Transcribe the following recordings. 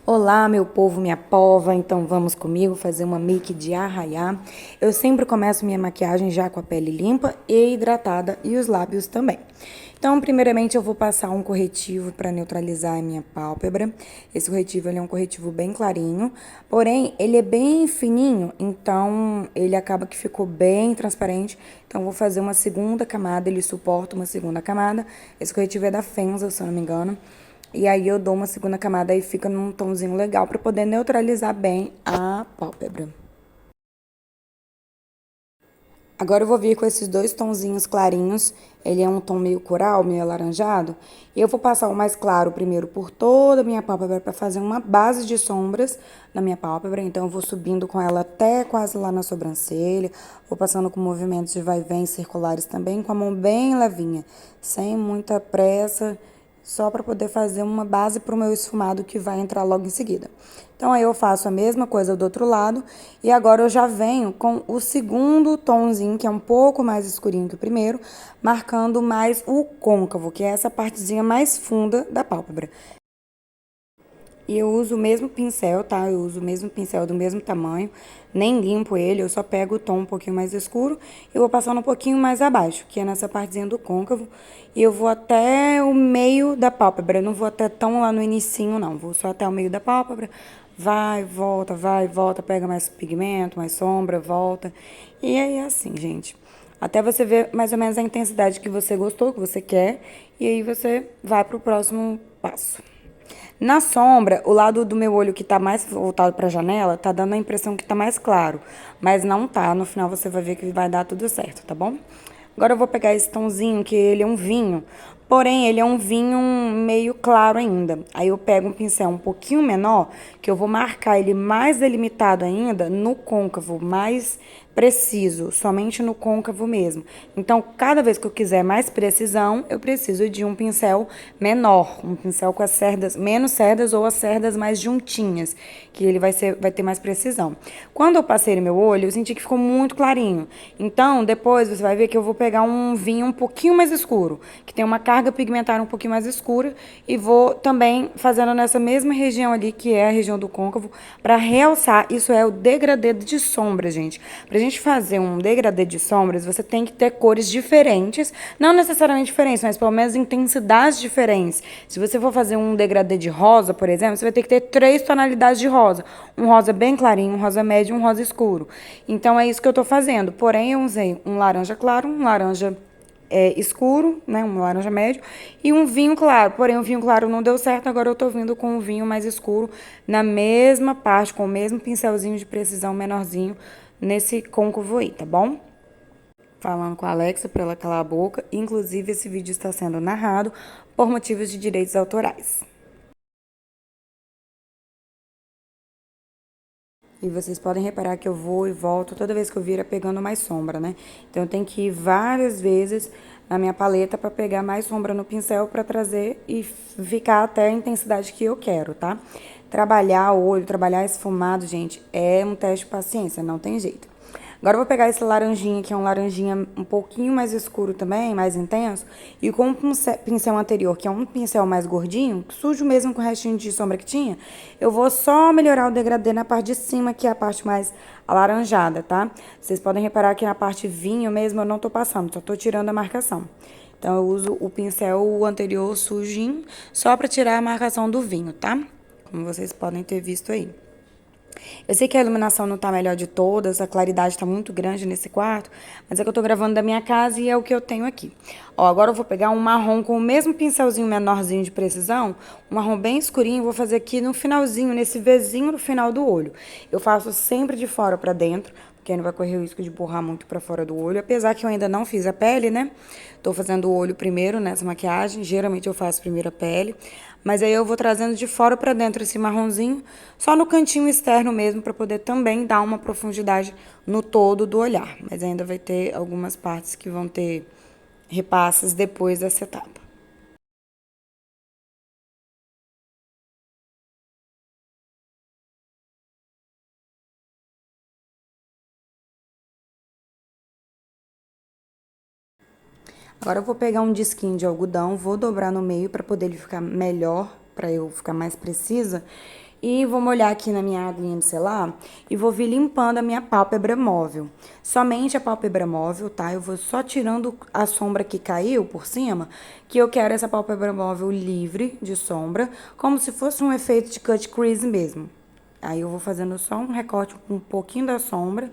Olá, meu povo, minha pova, então vamos comigo fazer uma make de arraiá. Eu sempre começo minha maquiagem já com a pele limpa e hidratada e os lábios também. Então, primeiramente eu vou passar um corretivo para neutralizar a minha pálpebra. Esse corretivo ele é um corretivo bem clarinho, porém ele é bem fininho, então ele acaba que ficou bem transparente. Então, eu vou fazer uma segunda camada, ele suporta uma segunda camada. Esse corretivo é da Fenza, se eu não me engano. E aí eu dou uma segunda camada e fica num tomzinho legal para poder neutralizar bem a pálpebra. Agora eu vou vir com esses dois tonzinhos clarinhos. Ele é um tom meio coral, meio alaranjado. E eu vou passar o mais claro primeiro por toda a minha pálpebra para fazer uma base de sombras na minha pálpebra. Então eu vou subindo com ela até quase lá na sobrancelha. Vou passando com movimentos de vai e vem circulares também, com a mão bem levinha, sem muita pressa, só para poder fazer uma base para o meu esfumado que vai entrar logo em seguida. Então, aí eu faço a mesma coisa do outro lado e agora eu já venho com o segundo tomzinho, que é um pouco mais escurinho que o primeiro, marcando mais o côncavo, que é essa partezinha mais funda da pálpebra. E eu uso o mesmo pincel, tá? Eu uso o mesmo pincel do mesmo tamanho, nem limpo ele, eu só pego o tom um pouquinho mais escuro e vou passando um pouquinho mais abaixo, que é nessa partezinha do côncavo, e eu vou até o meio da pálpebra, eu não vou até tão lá no inicinho, não, vou só até o meio da pálpebra, vai, volta, pega mais pigmento, mais sombra, volta, e aí é assim, gente. Até você ver mais ou menos a intensidade que você gostou, que você quer, e aí você vai pro próximo passo. Na sombra, o lado do meu olho que tá mais voltado pra janela, tá dando a impressão que tá mais claro. Mas não tá, no final você vai ver que vai dar tudo certo, tá bom? Agora eu vou pegar esse tomzinho, que ele é um vinho. Porém, ele é um vinho meio claro ainda. Aí eu pego um pincel um pouquinho menor, que eu vou marcar ele mais delimitado ainda no côncavo, mais preciso, somente no côncavo mesmo. Então, cada vez que eu quiser mais precisão, eu preciso de um pincel menor, um pincel com as cerdas, menos cerdas ou as cerdas mais juntinhas, que ele vai ter mais precisão. Quando eu passei no meu olho, eu senti que ficou muito clarinho. Então, depois você vai ver que eu vou pegar um vinho um pouquinho mais escuro, que tem uma carga pigmentar um pouquinho mais escura, e vou também fazendo nessa mesma região ali, que é a região do côncavo, para realçar. Isso é o degradê de sombra, gente. Pra gente fazer um degradê de sombras, você tem que ter cores diferentes, não necessariamente diferentes, mas pelo menos intensidades diferentes. Se você for fazer um degradê de rosa, por exemplo, você vai ter que ter 3 tonalidades de rosa. Um rosa bem clarinho, um rosa médio e um rosa escuro. Então é isso que eu tô fazendo. Porém, eu usei um laranja claro, um laranja escuro, né, um laranja médio, e um vinho claro. Porém, o vinho claro não deu certo, agora eu tô vindo com um vinho mais escuro na mesma parte, com o mesmo pincelzinho de precisão menorzinho nesse côncavo aí, tá bom? Falando com a Alexa para ela calar a boca. Inclusive, esse vídeo está sendo narrado por motivos de direitos autorais. E vocês podem reparar que eu vou e volto toda vez que eu viro pegando mais sombra, né? Então eu tenho que ir várias vezes na minha paleta para pegar mais sombra no pincel para trazer e ficar até a intensidade que eu quero, tá? Trabalhar o olho, trabalhar esfumado, gente, é um teste de paciência, não tem jeito. Agora eu vou pegar esse laranjinha, que é um laranjinha um pouquinho mais escuro também, mais intenso, e com o pincel anterior, que é um pincel mais gordinho, sujo mesmo com o restinho de sombra que tinha, eu vou só melhorar o degradê na parte de cima, que é a parte mais alaranjada, tá? Vocês podem reparar que na parte vinho mesmo eu não tô passando, só tô tirando a marcação. Então eu uso o pincel anterior sujinho, só pra tirar a marcação do vinho, tá? Como vocês podem ter visto aí. Eu sei que a iluminação não tá a melhor de todas, a claridade tá muito grande nesse quarto, mas é que eu tô gravando da minha casa e é o que eu tenho aqui. Ó, agora eu vou pegar um marrom com o mesmo pincelzinho menorzinho de precisão, um marrom bem escurinho, vou fazer aqui no finalzinho, nesse Vzinho no final do olho. Eu faço sempre de fora pra dentro, porque aí não vai correr o risco de borrar muito pra fora do olho, apesar que eu ainda não fiz a pele, né? Tô fazendo o olho primeiro nessa maquiagem, geralmente eu faço primeiro a pele, mas aí eu vou trazendo de fora pra dentro esse marronzinho, só no cantinho externo mesmo, pra poder também dar uma profundidade no todo do olhar. Mas ainda vai ter algumas partes que vão ter repasses depois dessa etapa. Agora eu vou pegar um disquinho de algodão, vou dobrar no meio para poder ele ficar melhor, para eu ficar mais precisa. E vou molhar aqui na minha aguinha micelar e vou vir limpando a minha pálpebra móvel. Somente a pálpebra móvel, tá? Eu vou só tirando a sombra que caiu por cima, que eu quero essa pálpebra móvel livre de sombra, como se fosse um efeito de cut crease mesmo. Aí eu vou fazendo só um recorte com um pouquinho da sombra.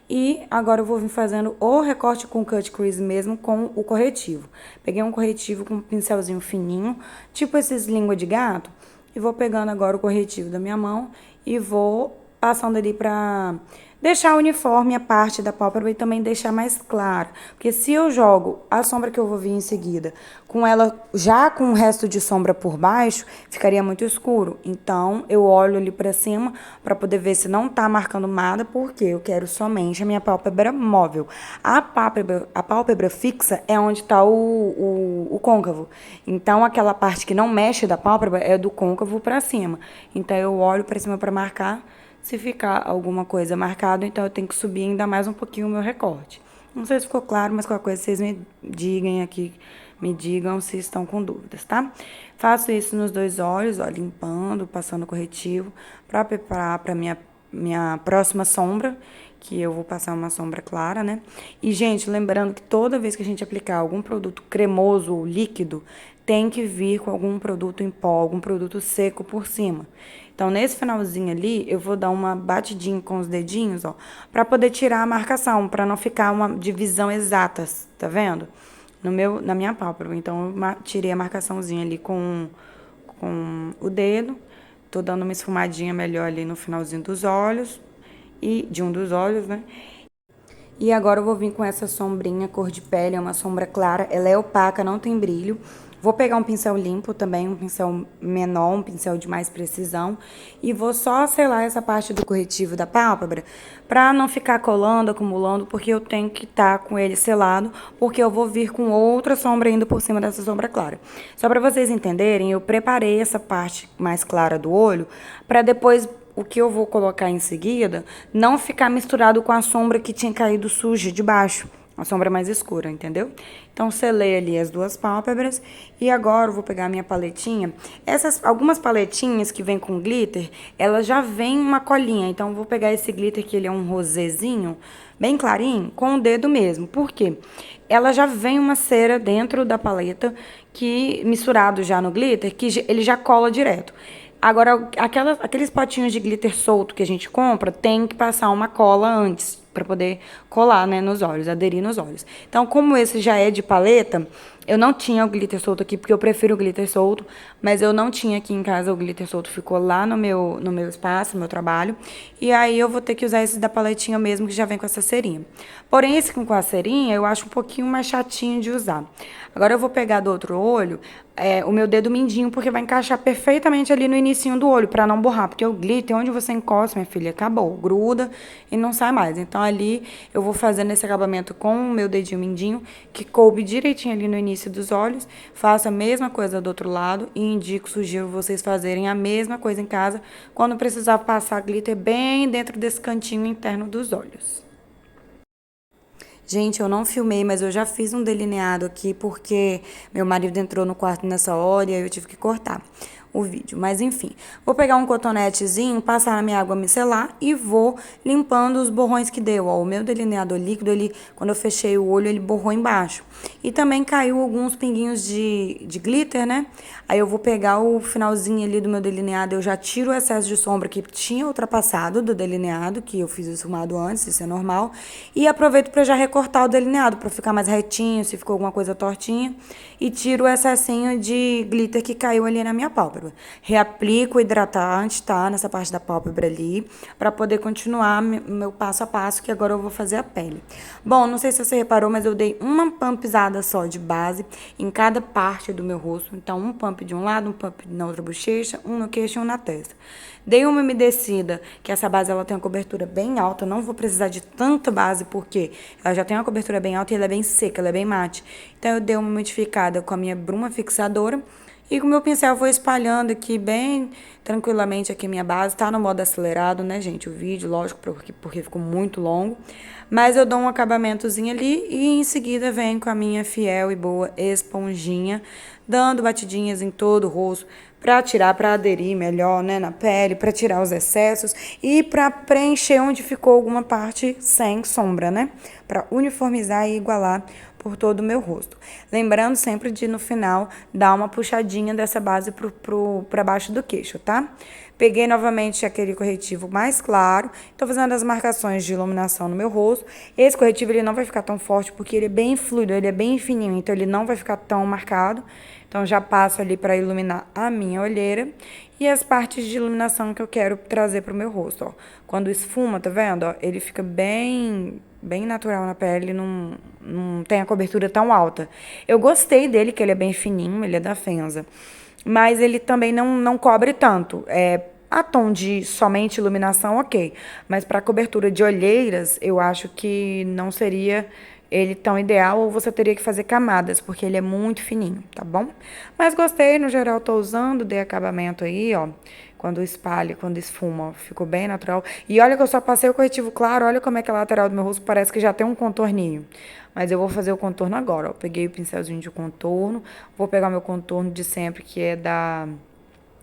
E agora eu vou vir fazendo o recorte com cut crease mesmo com o corretivo. Peguei um corretivo com um pincelzinho fininho, tipo esses língua de gato. E vou pegando agora o corretivo da minha mão e vou passando ali pra deixar uniforme a parte da pálpebra e também deixar mais claro. Porque se eu jogo a sombra que eu vou vir em seguida com ela já com o resto de sombra por baixo, ficaria muito escuro. Então, eu olho ali pra cima pra poder ver se não tá marcando nada, porque eu quero somente a minha pálpebra móvel. A pálpebra fixa é onde tá o côncavo. Então, aquela parte que não mexe da pálpebra é do côncavo pra cima. Então, eu olho pra cima pra marcar. Se ficar alguma coisa marcada, então eu tenho que subir ainda mais um pouquinho o meu recorte. Não sei se ficou claro, mas qualquer coisa vocês me digam aqui, me digam se estão com dúvidas, tá? Faço isso nos dois olhos, ó, limpando, passando corretivo, para preparar para minha próxima sombra, que eu vou passar uma sombra clara, né? E, gente, lembrando que toda vez que a gente aplicar algum produto cremoso ou líquido, tem que vir com algum produto em pó, algum produto seco por cima. Então, nesse finalzinho ali, eu vou dar uma batidinha com os dedinhos, ó, pra poder tirar a marcação, pra não ficar uma divisão exata, tá vendo? Na minha pálpebra. Então, eu tirei a marcaçãozinha ali com o dedo. Tô dando uma esfumadinha melhor ali no finalzinho dos olhos, e de um dos olhos, né? E agora eu vou vir com essa sombrinha cor de pele, é uma sombra clara, ela é opaca, não tem brilho. Vou pegar um pincel limpo também, um pincel menor, um pincel de mais precisão. E vou só selar essa parte do corretivo da pálpebra, pra não ficar colando, acumulando, porque eu tenho que estar com ele selado, porque eu vou vir com outra sombra ainda por cima dessa sombra clara. Só pra vocês entenderem, eu preparei essa parte mais clara do olho, pra depois o que eu vou colocar em seguida não ficar misturado com a sombra que tinha caído suja de baixo. A sombra mais escura, entendeu? Então, selei ali as duas pálpebras. E agora, eu vou pegar a minha paletinha. Algumas paletinhas que vêm com glitter, elas já vêm uma colinha. Então, eu vou pegar esse glitter, que ele é um rosézinho, bem clarinho, com o dedo mesmo. Por quê? Ela já vem uma cera dentro da paleta, que misturado já no glitter, que ele já cola direto. Agora, aqueles potinhos de glitter solto que a gente compra, tem que passar uma cola antes, para poder colar, né, nos olhos, aderir nos olhos. Então, como esse já é de paleta, eu não tinha o glitter solto aqui, porque eu prefiro o glitter solto, mas eu não tinha aqui em casa o glitter solto, ficou lá no meu espaço, no meu trabalho, e aí eu vou ter que usar esse da paletinha mesmo, que já vem com essa cerinha. Porém, esse com a cerinha, eu acho um pouquinho mais chatinho de usar. Agora, eu vou pegar do outro olho, o meu dedo mindinho, porque vai encaixar perfeitamente ali no inicinho do olho, pra não borrar, porque o glitter, onde você encosta, minha filha, acabou, gruda e não sai mais. Então, ali, eu vou fazendo esse acabamento com o meu dedinho mindinho, que coube direitinho ali no início dos olhos. Faço a mesma coisa do outro lado e indico, sugiro vocês fazerem a mesma coisa em casa, quando precisar passar glitter bem dentro desse cantinho interno dos olhos. Gente, eu não filmei, mas eu já fiz um delineado aqui porque meu marido entrou no quarto nessa hora e aí eu tive que cortar o vídeo. Mas enfim, vou pegar um cotonetezinho, passar na minha água micelar e vou limpando os borrões que deu. Ó, o meu delineador líquido, quando eu fechei o olho, ele borrou embaixo. E também caiu alguns pinguinhos de glitter, né? Aí eu vou pegar o finalzinho ali do meu delineado, eu já tiro o excesso de sombra que tinha ultrapassado do delineado, que eu fiz o esfumado antes, isso é normal. E aproveito para já recortar o delineado, para ficar mais retinho, se ficou alguma coisa tortinha. E tiro o excessinho de glitter que caiu ali na minha pálpebra. Reaplico o hidratante, tá? Nessa parte da pálpebra ali, para poder continuar meu passo a passo, que agora eu vou fazer a pele. Bom, não sei se você reparou, mas eu dei uma pumpzada só de base em cada parte do meu rosto. Então, um pump de um lado, um pump na outra bochecha, um no queixo e um na testa. Dei uma umedecida, que essa base ela tem uma cobertura bem alta, não vou precisar de tanta base, porque ela já tem uma cobertura bem alta e ela é bem seca, ela é bem mate. Então, eu dei uma umidificada com a minha bruma fixadora E com o meu pincel eu vou espalhando aqui bem tranquilamente aqui minha base. Tá no modo acelerado, né, gente? O vídeo, lógico, porque ficou muito longo. Mas eu dou um acabamentozinho ali e em seguida venho com a minha fiel e boa esponjinha, dando batidinhas em todo o rosto para tirar, para aderir melhor, né, na pele, para tirar os excessos e para preencher onde ficou alguma parte sem sombra, né? Para uniformizar e igualar por todo o meu rosto. Lembrando sempre de, no final, dar uma puxadinha dessa base para baixo do queixo, tá? Peguei novamente aquele corretivo mais claro, tô fazendo as marcações de iluminação no meu rosto. Esse corretivo ele não vai ficar tão forte porque ele é bem fluido, ele é bem fininho, então ele não vai ficar tão marcado. Então já passo ali para iluminar a minha olheira e as partes de iluminação que eu quero trazer pro meu rosto, ó. Quando esfuma, tá vendo? Ó, ele fica bem natural na pele, não tem a cobertura tão alta. Eu gostei dele, que ele é bem fininho, ele é da Fenza. Mas ele também não cobre tanto. A tom de somente iluminação, ok. Mas para cobertura de olheiras, eu acho que não seria ele tão ideal, ou você teria que fazer camadas, porque ele é muito fininho, tá bom? Mas gostei, no geral tô usando, dei acabamento aí, ó. Quando espalha, quando esfuma, ó, ficou bem natural. E olha que eu só passei o corretivo claro, olha como é que a lateral do meu rosto parece que já tem um contorninho. Mas eu vou fazer o contorno agora, ó. Peguei o pincelzinho de contorno, vou pegar meu contorno de sempre, que é da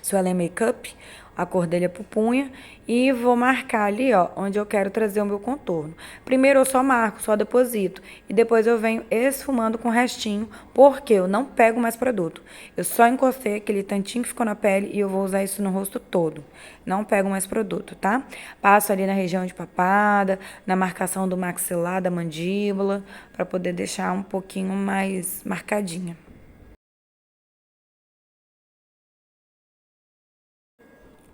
Suelen Makeup, a cor dele é pupunha, e vou marcar ali, ó, onde eu quero trazer o meu contorno. Primeiro eu só marco, só deposito, e depois eu venho esfumando com o restinho, porque eu não pego mais produto. Eu só encostei aquele tantinho que ficou na pele e eu vou usar isso no rosto todo. Não pego mais produto, tá? Passo ali na região de papada, na marcação do maxilar, da mandíbula, para poder deixar um pouquinho mais marcadinha.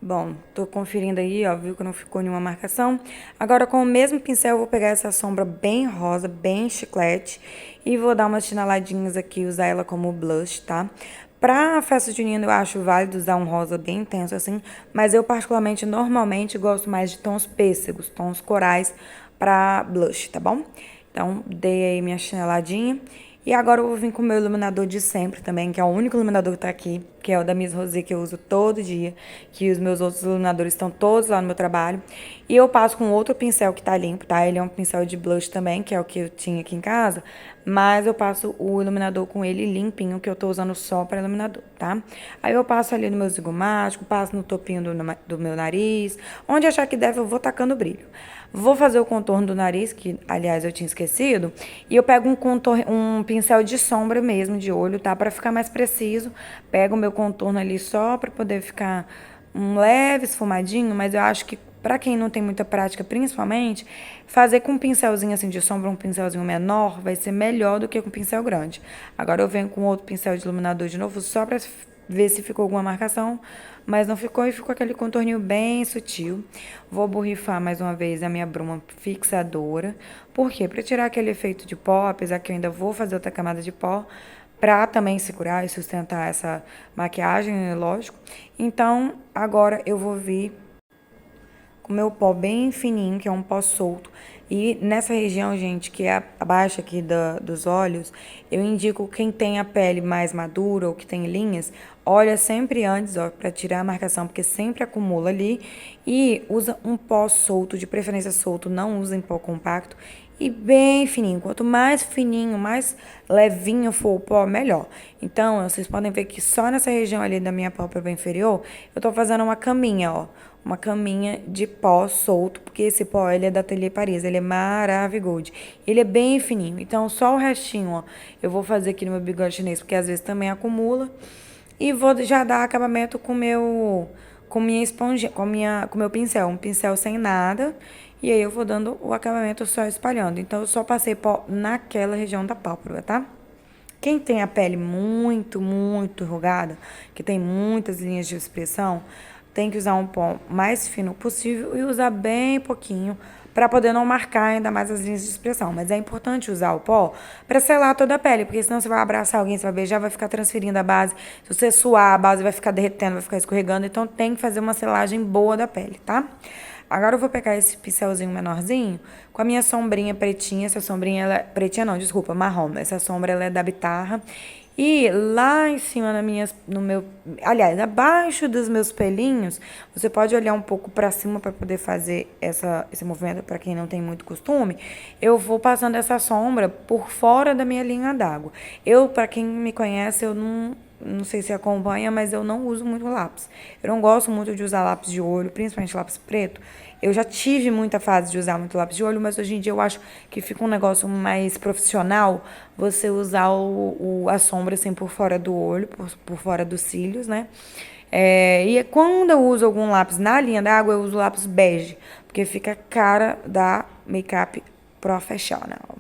Bom, tô conferindo aí, ó, viu que não ficou nenhuma marcação. Agora, com o mesmo pincel, eu vou pegar essa sombra bem rosa, bem chiclete, e vou dar umas chinaladinhas aqui, usar ela como blush, tá? Pra festa junina, eu acho válido usar um rosa bem intenso assim, mas eu particularmente, normalmente, gosto mais de tons pêssegos, tons corais pra blush, tá bom? Então, dei aí minha chineladinha. E agora eu vou vir com o meu iluminador de sempre também, que é o único iluminador que tá aqui, que é o da Miss Rosé, que eu uso todo dia, que os meus outros iluminadores estão todos lá no meu trabalho. E eu passo com outro pincel que tá limpo, tá? Ele é um pincel de blush também, que é o que eu tinha aqui em casa, mas eu passo o iluminador com ele limpinho, que eu tô usando só para iluminador, tá? Aí eu passo ali no meu zigomático, passo no topinho do meu nariz, onde achar que deve eu vou tacando brilho. Vou fazer o contorno do nariz, que aliás eu tinha esquecido, e eu pego um pincel de sombra mesmo, de olho, tá? Pra ficar mais preciso. Pego o meu contorno ali só pra poder ficar um leve esfumadinho, mas eu acho que pra quem não tem muita prática, principalmente, fazer com um pincelzinho assim de sombra, um pincelzinho menor, vai ser melhor do que com um pincel grande. Agora eu venho com outro pincel de iluminador de novo, só pra ver se ficou alguma marcação, mas não ficou e ficou aquele contorninho bem sutil. Vou borrifar mais uma vez a minha bruma fixadora. Por quê? Para tirar aquele efeito de pó, apesar que eu ainda vou fazer outra camada de pó, para também segurar e sustentar essa maquiagem, lógico. Então, agora eu vou vir com meu pó bem fininho, que é um pó solto. E nessa região, gente, que é abaixo aqui dos olhos, eu indico quem tem a pele mais madura ou que tem linhas, olha sempre antes, ó, para tirar a marcação, porque sempre acumula ali. E usa um pó solto, de preferência solto, não usa em pó compacto. E bem fininho. Quanto mais fininho, mais levinho for o pó, melhor. Então, vocês podem ver que só nessa região ali da minha pálpebra inferior, eu tô fazendo uma caminha, ó. Uma caminha de pó solto, porque esse pó, ele é da Ateliê Paris, ele é Maravigold. Ele é bem fininho. Então, só o restinho, ó, eu vou fazer aqui no meu bigode chinês, porque às vezes também acumula. E vou já dar acabamento com minha esponja, com meu pincel, um pincel sem nada. E aí eu vou dando o acabamento só espalhando. Então eu só passei pó naquela região da pálpebra, tá? Quem tem a pele muito enrugada, que tem muitas linhas de expressão, tem que usar um pó mais fino possível e usar bem pouquinho para poder não marcar ainda mais as linhas de expressão. Mas é importante usar o pó para selar toda a pele, porque senão você vai abraçar alguém, você vai beijar, vai ficar transferindo a base. Se você suar, a base vai ficar derretendo, vai ficar escorregando. Então tem que fazer uma selagem boa da pele, tá? Agora eu vou pegar esse pincelzinho menorzinho com a minha sombrinha pretinha. Essa sombrinha, ela é pretinha não, desculpa, marrom. Essa sombra, ela é da Bitarra. E lá em cima no meu, aliás, abaixo dos meus pelinhos, você pode olhar um pouco para cima para poder fazer esse movimento para quem não tem muito costume. Eu vou passando essa sombra por fora da minha linha d'água. Para quem me conhece, eu não sei se acompanha, mas eu não uso muito lápis. Eu não gosto muito de usar lápis de olho, principalmente lápis preto. Eu já tive muita fase de usar muito lápis de olho, mas hoje em dia eu acho que fica um negócio mais profissional você usar a sombra assim por fora do olho, por fora dos cílios, né? E quando eu uso algum lápis na linha d'água, eu uso lápis bege, porque fica a cara da make-up professional.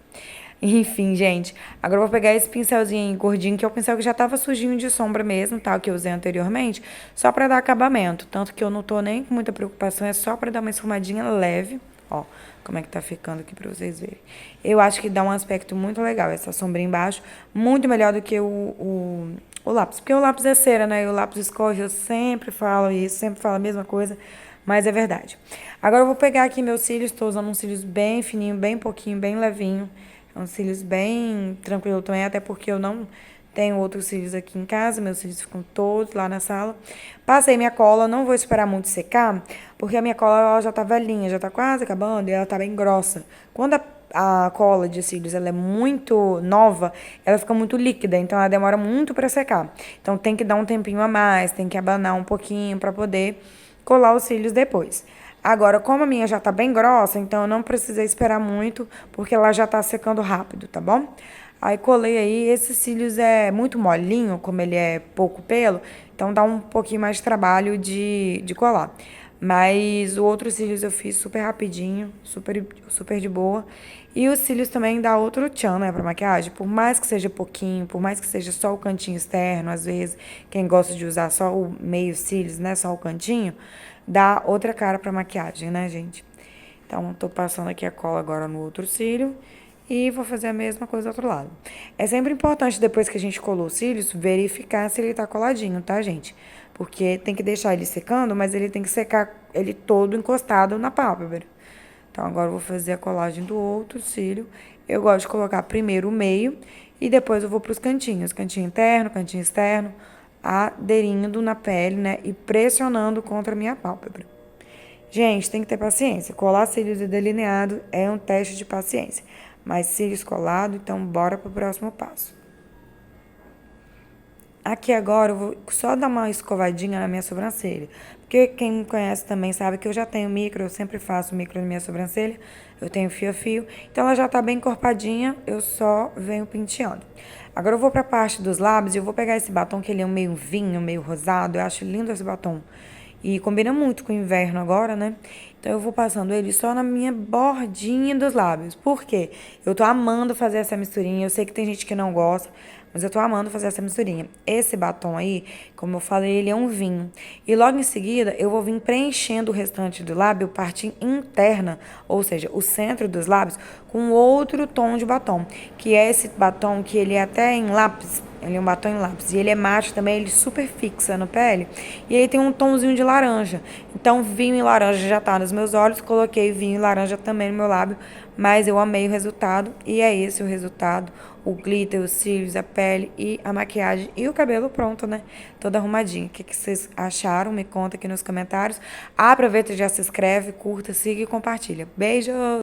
Enfim, gente. Agora eu vou pegar esse pincelzinho gordinho, que é o pincel que já tava sujinho de sombra mesmo, tá? Que eu usei anteriormente, só pra dar acabamento. Tanto que eu não tô nem com muita preocupação, é só pra dar uma esfumadinha leve. Ó, como é que tá ficando aqui pra vocês verem. Eu acho que dá um aspecto muito legal essa sombra embaixo, muito melhor do que o lápis. Porque o lápis é cera, né? E o lápis escorre, eu sempre falo isso, sempre falo a mesma coisa, mas é verdade. Agora eu vou pegar aqui meus cílios, tô usando uns cílios bem fininho, bem pouquinho, bem levinho. Uns cílios bem tranquilo também, até porque eu não tenho outros cílios aqui em casa, meus cílios ficam todos lá na sala. Passei minha cola, não vou esperar muito secar, porque a minha cola ela já tá velhinha, já tá quase acabando e ela tá bem grossa. Quando a cola de cílios ela é muito nova, ela fica muito líquida, então ela demora muito para secar. Então tem que dar um tempinho a mais, tem que abanar um pouquinho para poder colar os cílios depois. Agora, como a minha já tá bem grossa, então eu não precisei esperar muito, porque ela já tá secando rápido, tá bom? Aí colei aí, esses cílios é muito molinho, como ele é pouco pelo, então dá um pouquinho mais de trabalho de colar. Mas o outro cílios eu fiz super rapidinho, super de boa. E os cílios também dá outro tchan, né, pra maquiagem. Por mais que seja pouquinho, por mais que seja só o cantinho externo, às vezes, quem gosta de usar só o meio cílios, né, só o cantinho, dá outra cara pra maquiagem, né, gente? Então, tô passando aqui a cola agora no outro cílio e vou fazer a mesma coisa do outro lado. É sempre importante, depois que a gente colou os cílios, verificar se ele tá coladinho, tá, gente? Porque tem que deixar ele secando, mas ele tem que secar ele todo encostado na pálpebra. Então, agora eu vou fazer a colagem do outro cílio. Eu gosto de colocar primeiro o meio e depois eu vou pros cantinhos. Cantinho interno, cantinho externo, aderindo na pele, né? E pressionando contra a minha pálpebra. Gente, tem que ter paciência. Colar cílios e delineado é um teste de paciência. Mas cílios colado, então bora pro próximo passo. Aqui agora eu vou só dar uma escovadinha na minha sobrancelha. Porque quem me conhece também sabe que eu já tenho micro, eu sempre faço micro na minha sobrancelha. Eu tenho fio a fio. Então ela já tá bem encorpadinha, eu só venho penteando. Agora eu vou pra parte dos lábios e eu vou pegar esse batom que ele é um meio vinho, meio rosado. Eu acho lindo esse batom. E combina muito com o inverno agora, né? Então eu vou passando ele só na minha bordinha dos lábios. Por quê? Eu tô amando fazer essa misturinha. Eu sei que tem gente que não gosta, mas eu tô amando fazer essa misturinha. Esse batom aí, como eu falei, ele é um vinho. E logo em seguida, eu vou vir preenchendo o restante do lábio, parte interna, ou seja, o centro dos lábios, com outro tom de batom. Que é esse batom que ele é até em lápis. Ele é um batom em lápis. E ele é mate também, ele super fixa no pele. E aí tem um tomzinho de laranja. Então, vinho e laranja já tá nos meus olhos. Coloquei vinho e laranja também no meu lábio. Mas eu amei o resultado. E é esse o resultado. O glitter, os cílios, a pele e a maquiagem. E o cabelo pronto, né? Todo arrumadinho. O que vocês acharam? Me conta aqui nos comentários. Aproveita e já se inscreve, curta, siga e compartilha. Beijo!